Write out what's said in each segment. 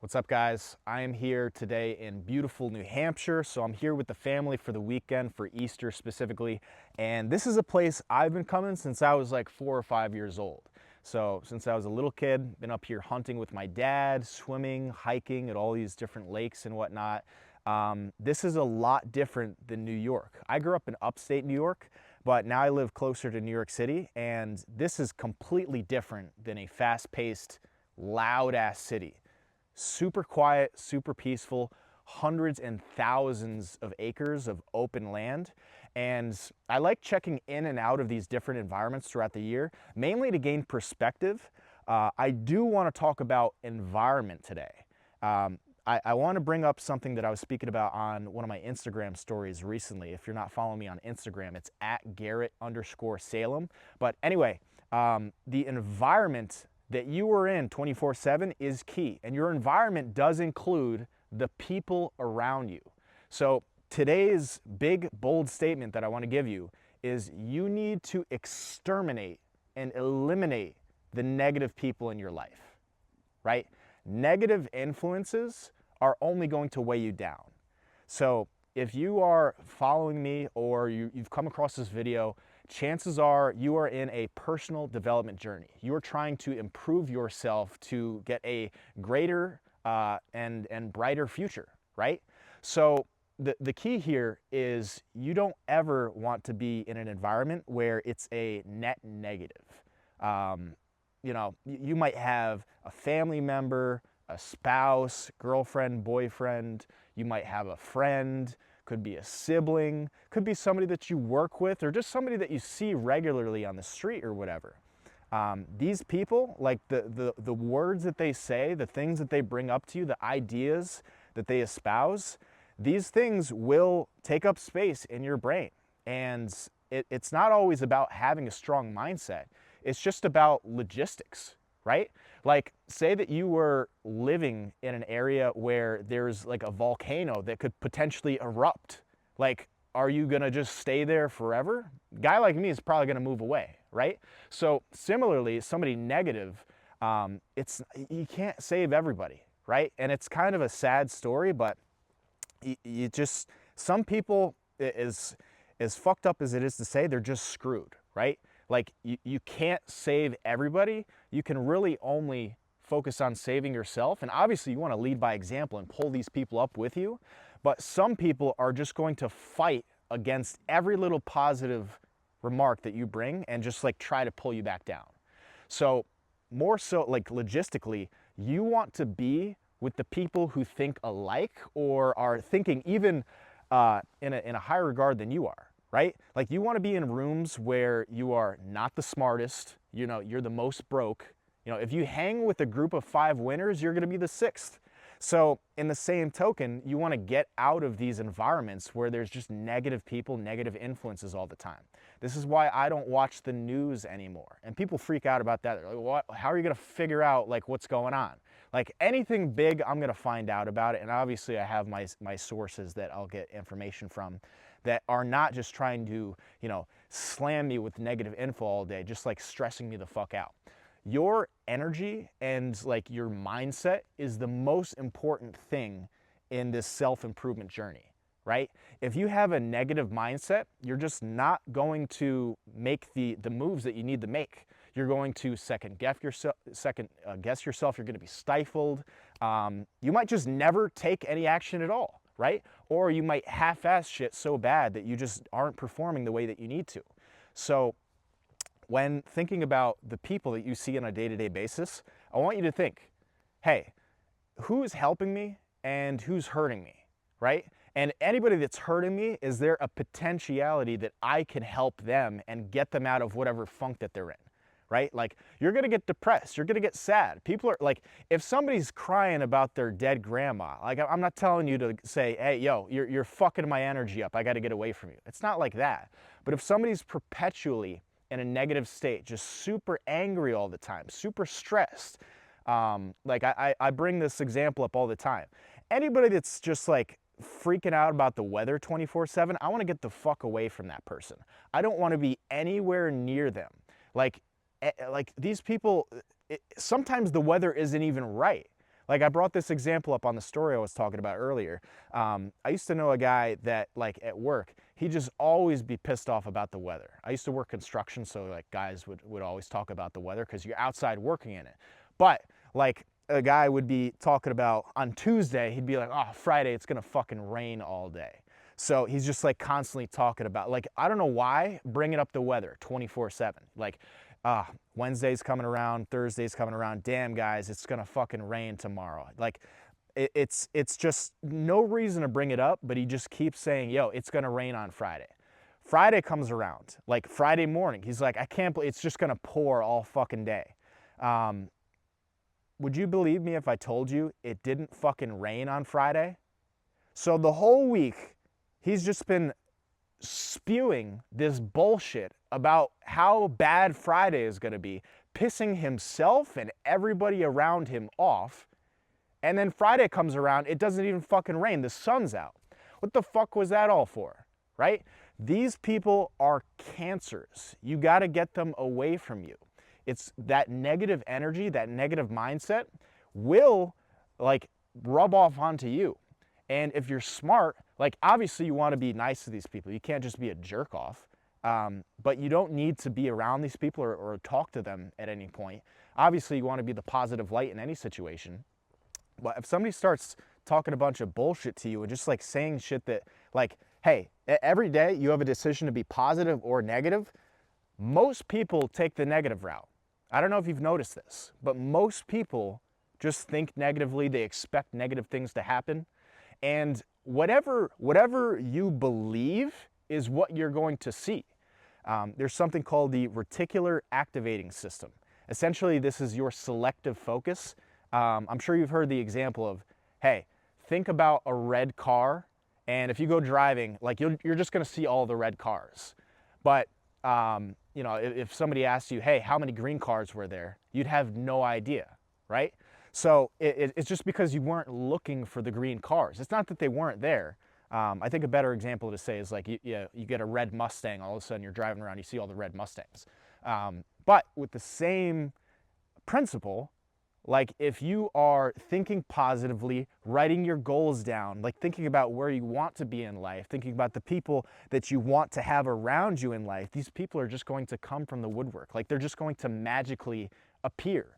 What's up, guys? I am here today in beautiful New Hampshire. So I'm here with the family for the weekend, for Easter specifically. And this is a place I've been coming since I was like 4 or 5 years old. So since I was a little kid, been up here hunting with my dad, swimming, hiking at all these different lakes and whatnot. This is a lot different than New York. I grew up in upstate New York, but now I live closer to New York City. And this is completely different than a fast-paced, loud-ass city. Super quiet, super peaceful, hundreds and thousands of acres of open land. And I like checking in and out of these different environments throughout the year, mainly to gain perspective. I do want to talk about environment today. I want to bring up something that I was speaking about on one of my Instagram stories recently. If you're not following me on Instagram, it's at Garrett_Salem. But anyway, the environment that you are in 24/7 is key, and your environment does include the people around you. So today's big, bold statement that I want to give you is you need to exterminate and eliminate the negative people in your life, right? Negative influences are only going to weigh you down. So if you are following me or you've come across this video, chances are you are in a personal development journey. You are trying to improve yourself to get a greater and brighter future, right? So the key here is you don't ever want to be in an environment where it's a net negative. You might have a family member, a spouse, girlfriend, boyfriend, you might have a friend, could be a sibling, could be somebody that you work with, or just somebody that you see regularly on the street or whatever. These people, like the words that they say, the things that they bring up to you, the ideas that they espouse, these things will take up space in your brain. And it's not always about having a strong mindset. It's just about logistics, right? Like, say that you were living in an area where there's like a volcano that could potentially erupt. Like, are you gonna just stay there forever? A guy like me is probably gonna move away, right? So similarly, somebody negative, you can't save everybody, right? And it's kind of a sad story, but you just, some people, as fucked up as it is to say, they're just screwed, right? Like, you can't save everybody. You can really only focus on saving yourself. And obviously you want to lead by example and pull these people up with you. But some people are just going to fight against every little positive remark that you bring and just like try to pull you back down. So more so, like, logistically, you want to be with the people who think alike or are thinking even in a higher regard than you are. Right? Like, you want to be in rooms where you are not the smartest, you're the most broke. If you hang with a group of 5 winners, you're going to be the 6th. So in the same token, you want to get out of these environments where there's just negative people, negative influences all the time. This is why I don't watch the news anymore. And people freak out about that. They're like, what? How are you going to figure out like what's going on? Like, anything big, I'm going to find out about it. And obviously I have my sources that I'll get information from that are not just trying to, slam me with negative info all day, just like stressing me the fuck out. Your energy and like your mindset is the most important thing in this self-improvement journey, right? If you have a negative mindset, you're just not going to make the moves that you need to make. You're going to second guess yourself. You're going to be stifled. You might just never take any action at all, right? Or you might half-ass shit so bad that you just aren't performing the way that you need to. So when thinking about the people that you see on a day-to-day basis, I want you to think, hey, who's helping me and who's hurting me, right? And anybody that's hurting me, is there a potentiality that I can help them and get them out of whatever funk that they're in? Right? Like, you're gonna get depressed, you're gonna get sad. People are like, if somebody's crying about their dead grandma, like, I'm not telling you to say, hey, yo, you're fucking my energy up, I gotta get away from you. It's not like that. But if somebody's perpetually in a negative state, just super angry all the time, super stressed, like I bring this example up all the time. Anybody that's just like freaking out about the weather 24/7, I wanna get the fuck away from that person. I don't wanna be anywhere near them. Like these people, sometimes the weather isn't even right. Like I brought this example up on the story I was talking about earlier. I used to know a guy that like at work, he'd just always be pissed off about the weather. I used to work construction, so like guys would always talk about the weather because you're outside working in it. But like a guy would be talking about on Tuesday, he'd be like, oh, Friday, it's gonna fucking rain all day. So he's just like constantly talking about, like, I don't know why, bringing up the weather 24/7. Like, Wednesday's coming around, Thursday's coming around, damn guys, it's gonna fucking rain tomorrow. Like, it's just no reason to bring it up, but he just keeps saying, yo, it's gonna rain on Friday. Friday comes around, like Friday morning, he's like, I can't believe it's just gonna pour all fucking day. Would you believe me if I told you it didn't fucking rain on Friday? So the whole week, he's just been spewing this bullshit about how bad Friday is gonna be, pissing himself and everybody around him off. And then Friday comes around, it doesn't even fucking rain, the sun's out. What the fuck was that all for, right? These people are cancers. You gotta get them away from you. It's that negative energy, that negative mindset will like rub off onto you. And if you're smart, like obviously you want to be nice to these people. You can't just be a jerk off, but you don't need to be around these people or talk to them at any point. Obviously you want to be the positive light in any situation. But if somebody starts talking a bunch of bullshit to you and just like saying shit that like, hey, every day you have a decision to be positive or negative, most people take the negative route. I don't know if you've noticed this, but most people just think negatively. They expect negative things to happen. And whatever you believe is what you're going to see. There's something called the reticular activating system. Essentially, this is your selective focus. I'm sure you've heard the example of, hey, think about a red car, and if you go driving, like you're just gonna see all the red cars. But you know, if somebody asked you, hey, how many green cars were there? You'd have no idea, right? So it's just because you weren't looking for the green cars. It's not that they weren't there. I think a better example to say is like you get a red Mustang, all of a sudden you're driving around, you see all the red Mustangs. But with the same principle, like if you are thinking positively, writing your goals down, like thinking about where you want to be in life, thinking about the people that you want to have around you in life, these people are just going to come from the woodwork. Like they're just going to magically appear.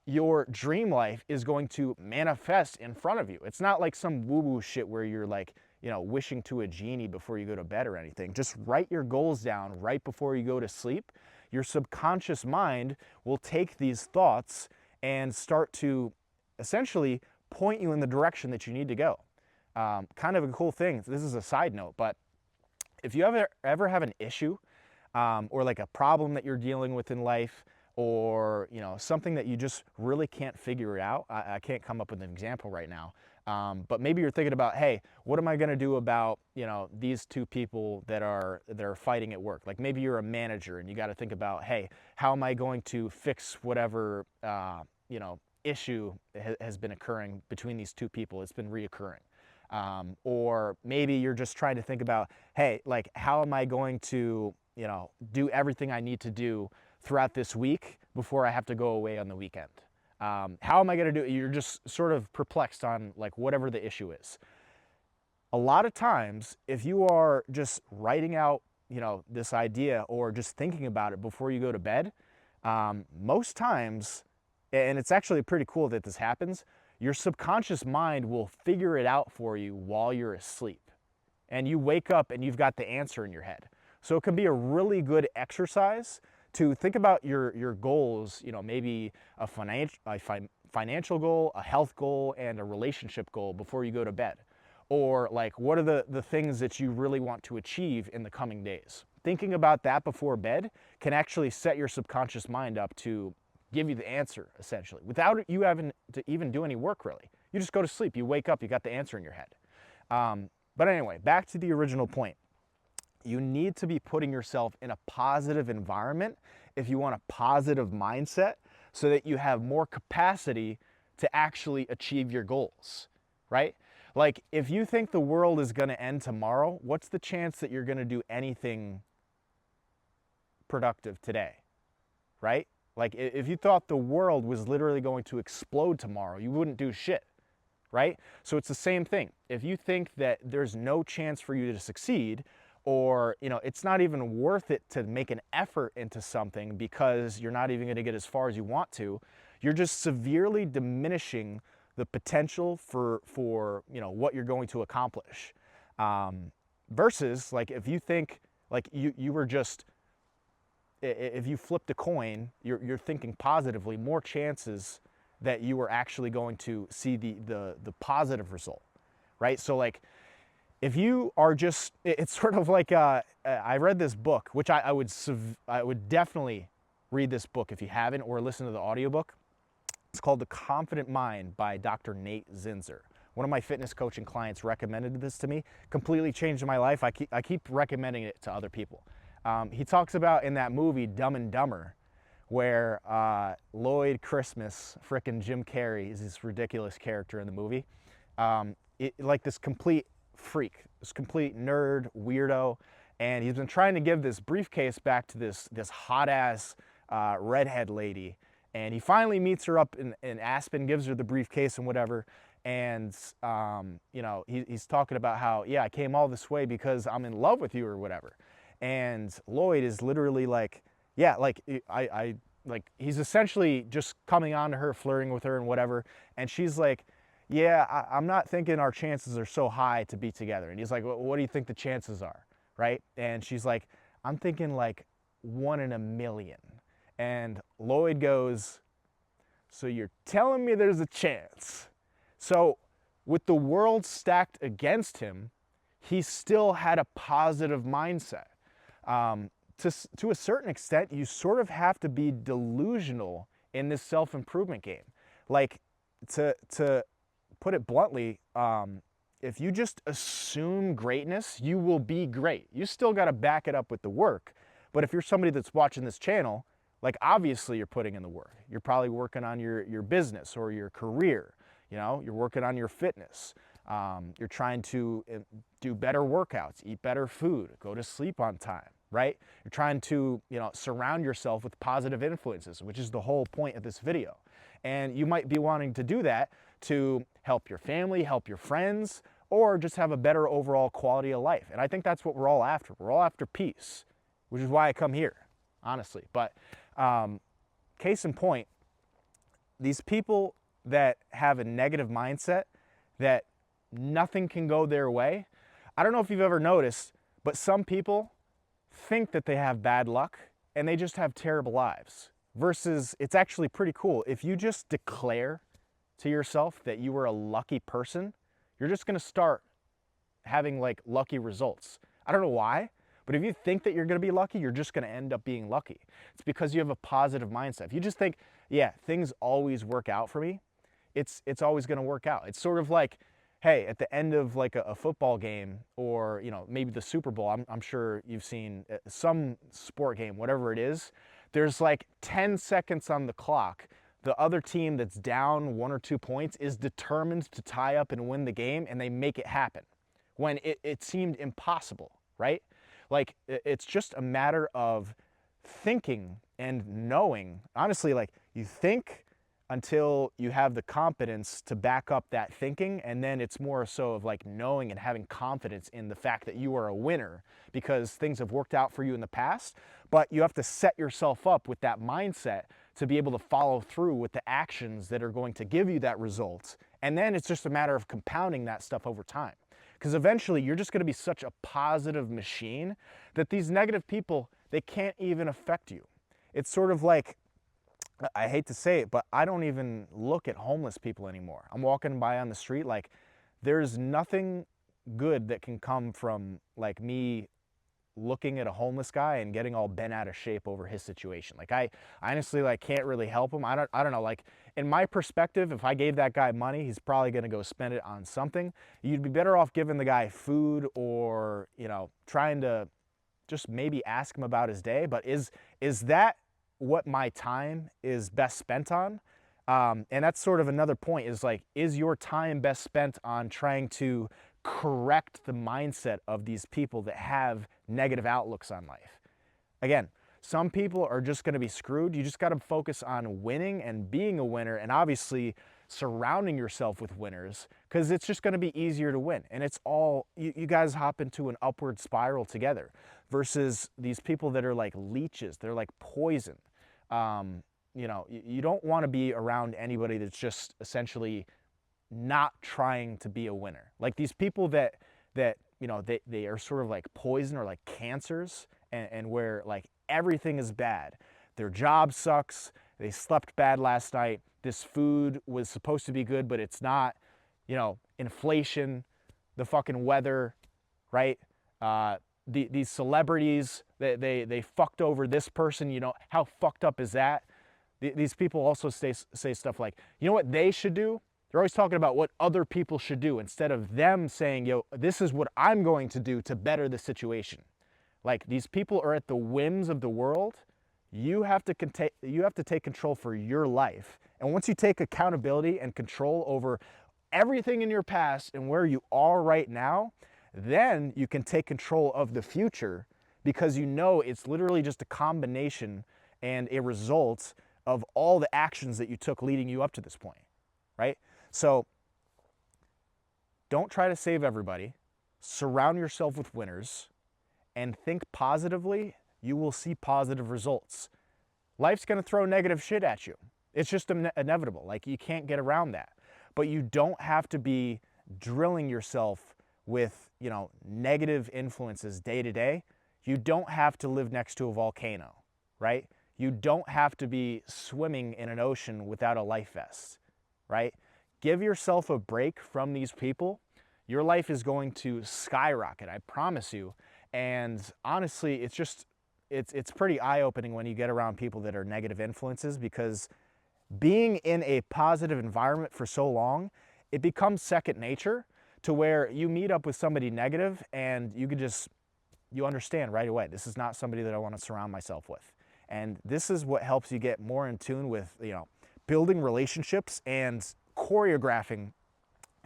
Your dream life is going to manifest in front of you. It's not like some woo-woo shit where you're like, you know, wishing to a genie before you go to bed or anything. Just write your goals down right before you go to sleep. Your subconscious mind will take these thoughts and start to essentially point you in the direction that you need to go. Kind of a cool thing. This is a side note, but if you ever have an issue or like a problem that you're dealing with in life, or you know something that you just really can't figure out, I can't come up with an example right now, but maybe you're thinking about, hey, what am I going to do about these two people that are fighting at work? Like maybe you're a manager and you got to think about, hey, how am I going to fix whatever issue has been occurring between these two people? It's been reoccurring. Or maybe you're just trying to think about, hey, like how am I going to do everything I need to do throughout this week before I have to go away on the weekend? How am I going to do it? You're just sort of perplexed on like whatever the issue is. A lot of times, if you are just writing out, this idea or just thinking about it before you go to bed, most times, and it's actually pretty cool that this happens, your subconscious mind will figure it out for you while you're asleep. And you wake up and you've got the answer in your head. So it can be a really good exercise to think about your goals, maybe a financial goal, a health goal, and a relationship goal before you go to bed. Or like, what are the things that you really want to achieve in the coming days? Thinking about that before bed can actually set your subconscious mind up to give you the answer, essentially, without you having to even do any work, really. You just go to sleep, you wake up, you got the answer in your head. But anyway, back to the original point. You need to be putting yourself in a positive environment if you want a positive mindset so that you have more capacity to actually achieve your goals, right? Like if you think the world is going to end tomorrow, what's the chance that you're going to do anything productive today, right? Like if you thought the world was literally going to explode tomorrow, you wouldn't do shit, right? So it's the same thing. If you think that there's no chance for you to succeed, or it's not even worth it to make an effort into something because you're not even going to get as far as you want to, you're just severely diminishing the potential for what you're going to accomplish. Versus like if you think like you were just, if you flipped a coin, you're thinking positively, more chances that you are actually going to see the positive result, right? So like if you are just, it's sort of like I read this book, which I would definitely read this book if you haven't, or listen to the audiobook. It's called The Confident Mind by Dr. Nate Zinzer. One of my fitness coaching clients recommended this to me, completely changed my life. I keep recommending it to other people. He talks about in that movie Dumb and Dumber, where Lloyd Christmas, frickin' Jim Carrey, is this ridiculous character in the movie. Like this complete freak, this complete nerd, weirdo, and he's been trying to give this briefcase back to this hot-ass redhead lady, and he finally meets her up in Aspen, gives her the briefcase and whatever, and he's talking about how, yeah, I came all this way because I'm in love with you or whatever. And Lloyd is literally like, yeah, like I like he's essentially just coming on to her, flirting with her and whatever, and she's like, yeah, I'm not thinking our chances are so high to be together. And he's like, well, what do you think the chances are, right? And she's like, I'm thinking like 1 in a million. And Lloyd goes, so you're telling me there's a chance? So with the world stacked against him, he still had a positive mindset. To a certain extent, you sort of have to be delusional in this self-improvement game. Like, to put it bluntly, if you just assume greatness, you will be great. You still got to back it up with the work. But if you're somebody that's watching this channel, like obviously you're putting in the work. You're probably working on your business or your career. You're working on your fitness. You're trying to do better workouts, eat better food, go to sleep on time, right? You're trying to, surround yourself with positive influences, which is the whole point of this video. And you might be wanting to do that to help your family, help your friends, or just have a better overall quality of life. And I think that's what we're all after. We're all after peace, which is why I come here, honestly. But case in point, these people that have a negative mindset, that nothing can go their way, I don't know if you've ever noticed, but some people think that they have bad luck and they just have terrible lives. Versus it's actually pretty cool. If you just declare to yourself that you are a lucky person, you're just gonna start having like lucky results. I don't know why, but if you think that you're gonna be lucky, you're just gonna end up being lucky. It's because you have a positive mindset. If you just think, yeah, things always work out for me, it's always gonna work out. It's sort of like, hey, at the end of like a football game, or maybe the Super Bowl, I'm sure you've seen some sport game, whatever it is, there's like 10 seconds on the clock. The other team that's down 1 or 2 points is determined to tie up and win the game, and they make it happen when it seemed impossible, right? Like, it's just a matter of thinking and knowing. Honestly, like, you think until you have the competence to back up that thinking, and then it's more so of like knowing and having confidence in the fact that you are a winner because things have worked out for you in the past. But you have to set yourself up with that mindset to be able to follow through with the actions that are going to give you that result. And then it's just a matter of compounding that stuff over time. Because eventually you're just going to be such a positive machine that these negative people, they can't even affect you. It's sort of like, I hate to say it, but I don't even look at homeless people anymore. I'm walking by on the street, like, there's nothing good that can come from like me looking at a homeless guy and getting all bent out of shape over his situation. Like, I honestly like can't really help him. I don't know, like, in my perspective, if I gave that guy money, he's probably gonna go spend it on something. You'd be better off giving the guy food, or trying to just maybe ask him about his day. But is that what my time is best spent on? And that's sort of another point, is like, is your time best spent on trying to correct the mindset of these people that have negative outlooks on life? Again, Some people are just going to be screwed. You just got to focus on winning and being a winner, and obviously surrounding yourself with winners, because it's just going to be easier to win. And it's all, you guys hop into an upward spiral together versus these people that are like leeches. They're like poison. You know, you don't want to be around anybody that's just essentially not trying to be a winner. Like these people that you know, they are sort of like poison or like cancers, and where like everything is bad. Their job sucks. They slept bad last night. This food was supposed to be good, but it's not. You know, inflation, the fucking weather, right? These celebrities, they fucked over this person. You know, how fucked up is that? These people also say stuff like, you know what they should do? They're always talking about what other people should do instead of them saying, yo, this is what I'm going to do to better the situation. Like, these people are at the whims of the world. You have to take control for your life. And once you take accountability and control over everything in your past and where you are right now, then you can take control of the future, because you know it's literally just a combination and a result of all the actions that you took leading you up to this point, right? So don't try to save everybody. Surround yourself with winners and think positively. You will see positive results. Life's going to throw negative shit at you. It's just inevitable. Like, you can't get around that. But you don't have to be drilling yourself with, you know, negative influences day to day. You don't have to live next to a volcano, right? You don't have to be swimming in an ocean without a life vest, right? Give yourself a break from these people. Your life is going to skyrocket, I promise you. And honestly, it's pretty eye-opening when you get around people that are negative influences, because being in a positive environment for so long, it becomes second nature, to where you meet up with somebody negative and you understand right away, this is not somebody that I want to surround myself with. And this is what helps you get more in tune with, you know, building relationships and choreographing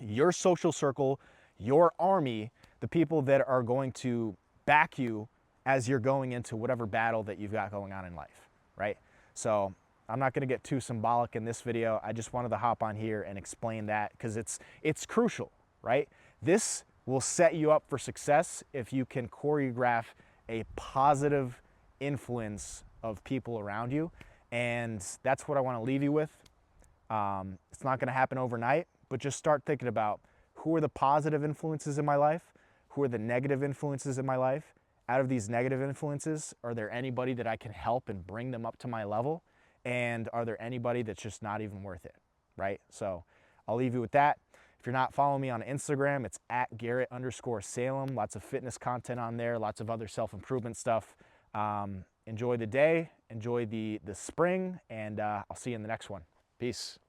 your social circle, your army, the people that are going to back you as you're going into whatever battle that you've got going on in life, right? So I'm not going to get too symbolic in this video. I just wanted to hop on here and explain that, because it's crucial, right? This will set you up for success if you can choreograph a positive influence of people around you. And that's what I want to leave you with. It's not going to happen overnight, but just start thinking about, who are the positive influences in my life? Who are the negative influences in my life? Out of these negative influences, are there anybody that I can help and bring them up to my level? And are there anybody that's just not even worth it, right? So I'll leave you with that. If you're not following me on Instagram, it's at Garrett_Salem. Lots of fitness content on there, lots of other self-improvement stuff. Enjoy the day, enjoy the spring, and I'll see you in the next one. Peace.